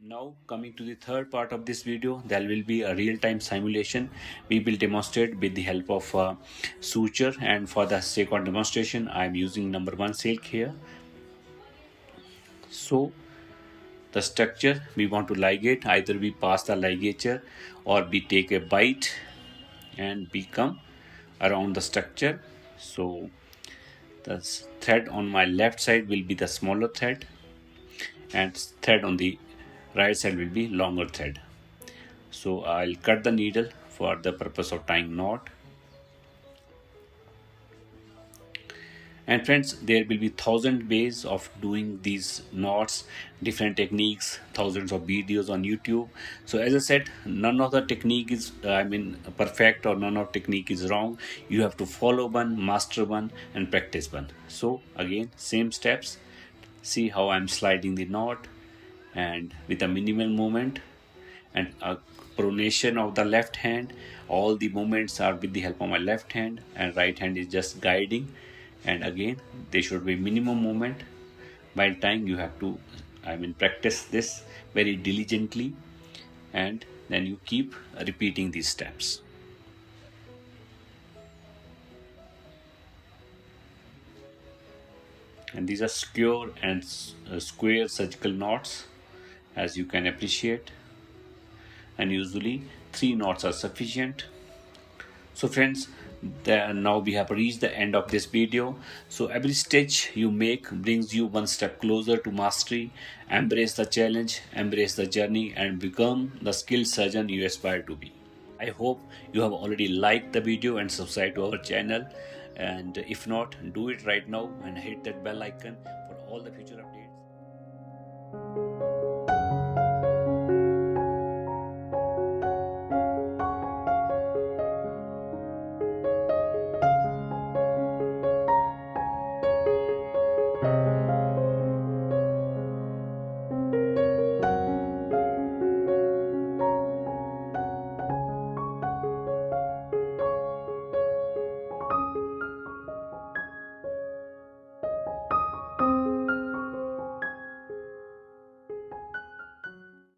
Now coming to the third part of this video, there will be a real-time simulation. We will demonstrate with the help of suture, and for the sake of demonstration I am using number 1 silk here. So the structure we want to ligate, either we pass the ligature or we take a bite and we come around the structure. So the thread on my left side will be the smaller thread and thread on the right side will be longer thread. So I'll cut the needle for the purpose of tying knot. And friends, there will be 1,000 ways of doing these knots, different techniques, thousands of videos on YouTube. So as I said, none of the technique is perfect, or none of technique is wrong. You have to follow one, master one, and practice one. So again, same steps. See how I'm sliding the knot, and with a minimal movement and a pronation of the left hand. All the movements are with the help of my left hand, and right hand is just guiding. And again, there should be minimum movement while tying. You have to practice this very diligently, and then you keep repeating these steps. And these are skewer and square surgical knots, as you can appreciate, and usually 3 knots are sufficient. So friends, now we have reached the end of this video. So every stitch you make brings you one step closer to mastery. Embrace the challenge, embrace the journey, and become the skilled surgeon you aspire to be. I hope you have already liked the video and subscribed to our channel, and if not, do it right now and hit that bell icon for all the future updates.